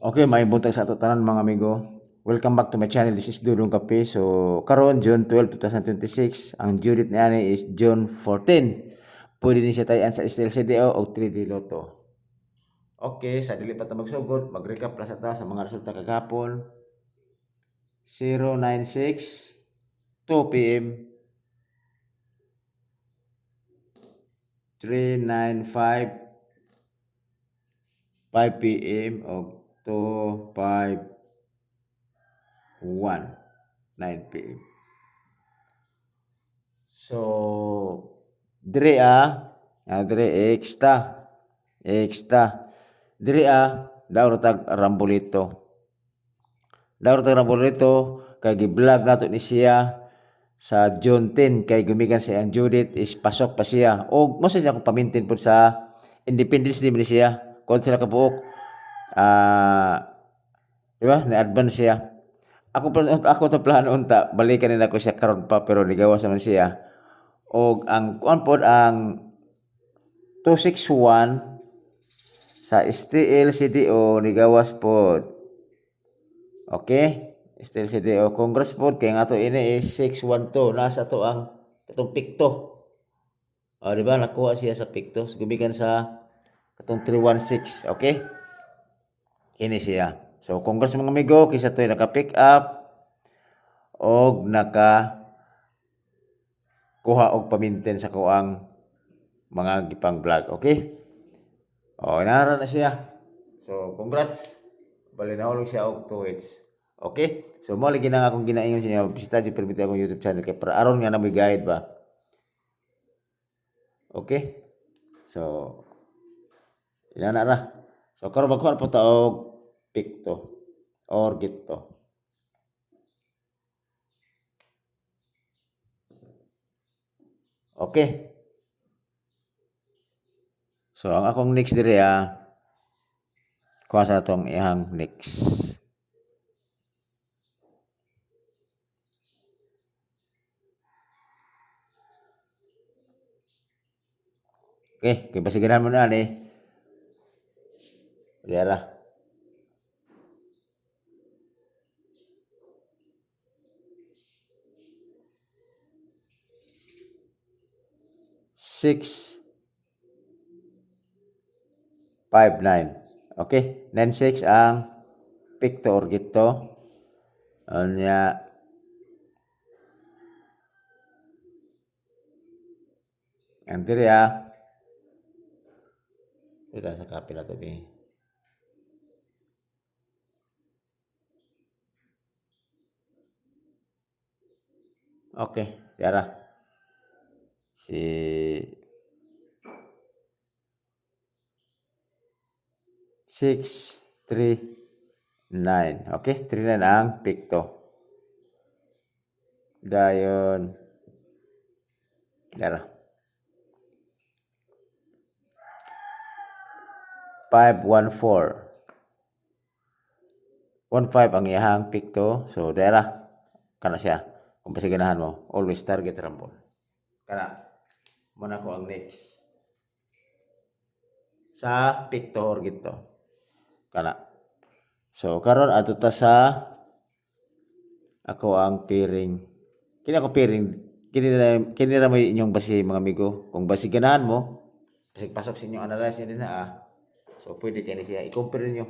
Okay, may buntag sa ato tanan mga amigo. Welcome back to my channel. This is Dudong Kape. So, karon June 12, 2026. Ang due date niya is June 14. Pwede din siya tayan sa STLCDO o 3D Lotto. Okay, sa dili pa ta magsugod, mag-recap lang sa ta sa mga resulta kagapon. 096 2 PM 395 5 PM o 251 9 PM. So, dire extra. Dire daw tag Rambolito. Daw tag Rambolito kay gi-vlog nato ni siya sa June 10 kay gumikan sa ang Judith is pasok pa siya. O mo sa akong pamintin pud sa Independence Day ni siya. Kon sila kabuok. Di ba? Na-advance siya. Ako to plano unta balikan nila ko siya karon pa pero nigawas naman siya. Og ang kuan pod ang 261 sa STLCDO nigawas pod. Okay? STLCDO Congress pod kay nga to ini is 612 nasa to ang katong pikto. O di ba nakuha siya sa pikto gumikan sa katong 316, okay? Kini siya. So Congress mga amigo kisa to naka-pick up og naka kuha og paminten sa kuang mga gipang vlog, okay? O inara na siya. So congrats. Bali naulog siya og 2 hits. Okay? So mo lagi na akong ginaingon sa inyo, bisita di permit akong YouTube channel kay para aron nga na may guide ba. Okay? So inana ra. So karon magkuha po ta og pick to or get to. Okay? So ang akong next dire kuha sa atong ihang next. Okay, kay basiganan mo na ni. Yara. Six 5-9. Okay? 9-6 ang pick to or get to. Anya ang diri kita sa copy na to bi. Okay, yara. Si 6-3-9. Okay, 3-9 ang pick to. Dayon yara. 5-1-4. 1-5 ang iyahang pick to. So dara kana siya. Kung pasiganahan mo, always target rumble. Kana muna ko ang next. Sa pick to or get to. Kana. So karon adto ta sa ako ang pairing. Kini ako pairing. Kini ra may inyong basi mga amigo. Kung basi ganahan mo, kasi pasok sa inyong analyze din na So pwede kini siya i-compare niyo.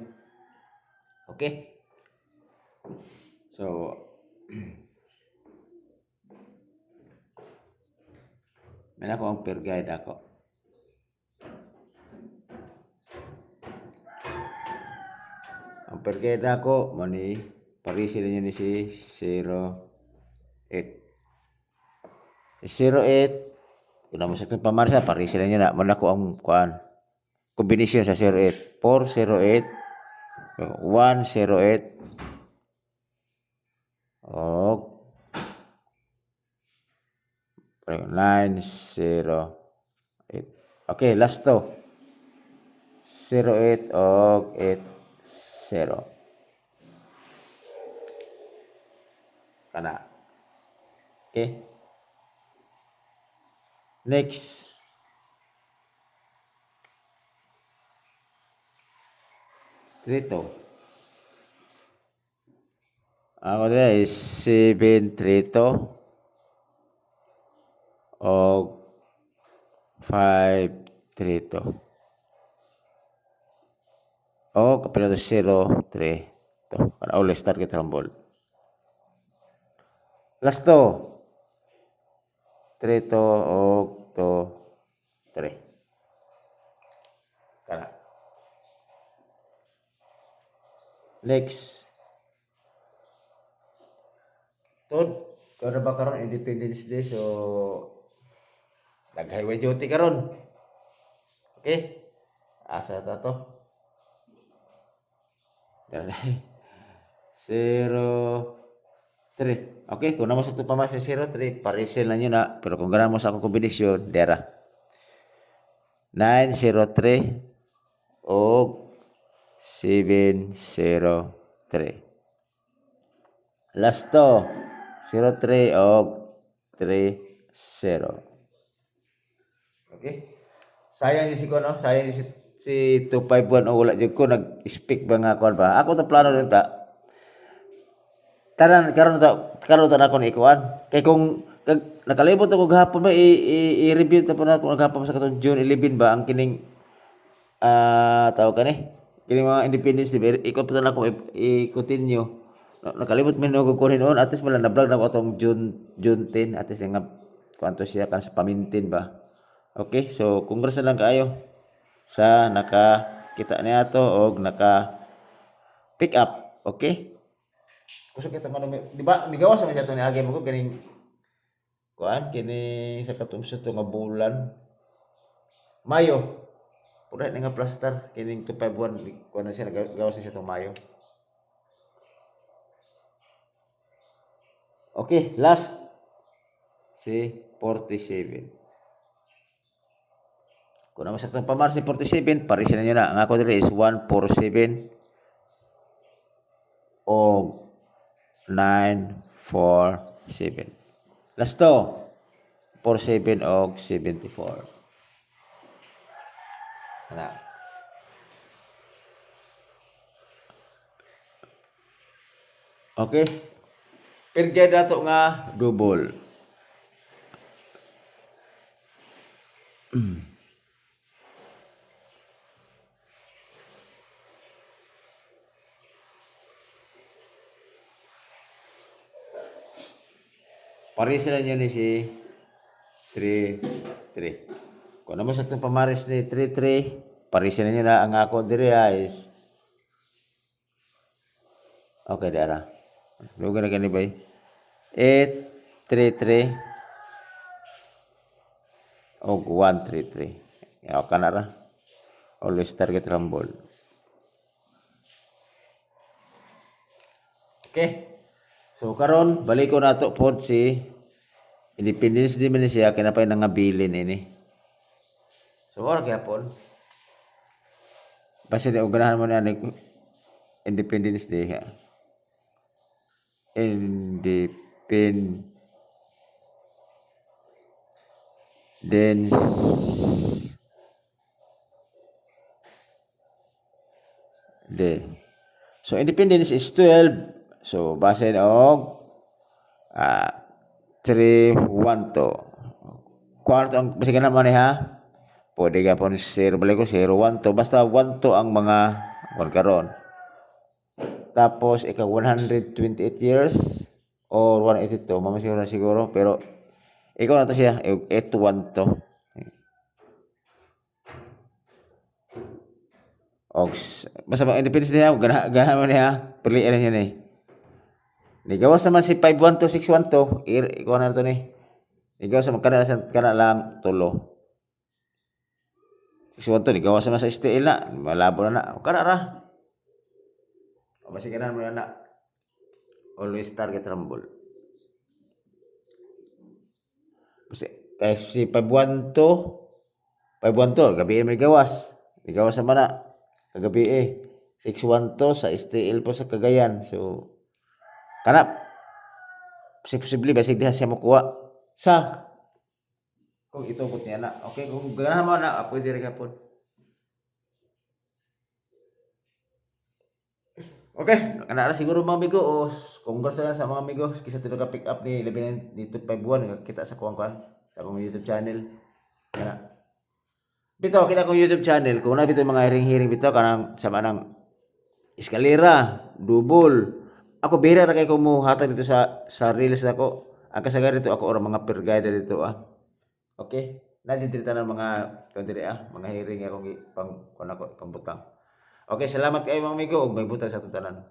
Okay? So may ako ang pair guide ako. Ang pair guide ako mo ni parisi niya ni si 08. 08 kung mo sa itong pamarisa parisi niya na mo na ko ang kuan kombinasyon sa 08 408 108 og 908. Okay, last to 08 og 80 kana. Okay, next Trito Ako dira is 732 o 532. O kapila to 0, 3. To. Para always target rumble. Last to. 3 to o to 3. Kana. Next. Tod. Kaya ba karon Independence Day so nag-highway duty karon. Okay? Asa ta to? 0, 3. Okay, kung namo sa ito pa mas 0, 3, parisel na nyo na. Pero kung ganun mo sa akong kombinasyon, dera. 903 o 703. Last to, 03 o 30. Okay? Sayang yung si ko, no? Sayang yung si 251 o wala dyan ko nag-speak ba nga ko ba? Ako to plano din ta. Tanan karon ta ako ni ikuan. Kay kung nakalibot ako gahapon ba i-review ta po na kung gahapon sa katong June 11 ba ang kining tawag kani. Kining mga Independence Day ikot pa na ako i-continue. Nakalimot man ako kunin on at least wala na vlog na ako atong June 10 at least nga kwanto siya kan sa pamintin ba. Okay, so congrats na lang kaayo sa nakakita niya to og naka pick up. Okay? Kusog kita man di ba migawas man siya to ni agi mo ko kining kuan kini sa katungso to nga bulan Mayo. Pura ni nga plaster kining 251 kuan na siya nagawas siya to Mayo. Okay, last si 47. Kung naman sa itong pamar si 47, parisin nyo na. Ang ako dito is 147 o 947. Last to, 47 o 74. Ano? Okay. Perja dato nga double. Parisa na niya ni si 3-3. Kung naman sa itong pamaris ni 3-3, parisa na niya na ang ako diri is okay, dara. Lugar na gani ba? 8-3-3 o 1-3-3. Yaw ka na ra. Always target rumble. Okay. So karon balik ko na to pod si Independence Day man siya kinapay nangabilin ini. So wala gyapon. Basta di uganahan mo na ni Independence Day. Ha? Independence Day. So Independence is 12. So base og 312. Kwarto ang basigan naman ni ha. Pwede ka po 0 balik ko 012 basta 12 ang mga karon. Tapos ika 128 years or 182 mamasiguro na siguro pero ikaw na to siya 81 to. Og basta ba Independence niya ganahan mo niya piliin niya ni. Nigawas naman si 512 612 ikaw na to ni. Nigawas sa kana lang tulo. 612 nigawas naman sa STL na malabo na kana ra. O basi ganahan mo na always target rumble. Kasi si 512 gabi may gawas. Nigawas naman na kagabi 612 sa STL po sa Cagayan. So kanap posible basig diha siya makuha sa kung itubot niya na. Okay, kung ganahan mo na pwede rin kapon. Okay, kana siguro mga amigo o congrats na lang sa mga amigo kisa tulo ka pick up ni 11 ni 251 kita sa kuan sa akong YouTube channel. Kana. Bitaw kina akong YouTube channel kung na bitaw mga hiring-hiring bitaw kanang sama nang eskalera, double. Ako bira na kay ko mo hatag dito sa reels nako. Ang kasagaran dito ako ora mga per guide dito ah. Okay? Nadidiritan ng mga kandiri mga hiring akong pang kunako pambutang. Okay, salamat kayo mga amigo ug may butang sa tutanan.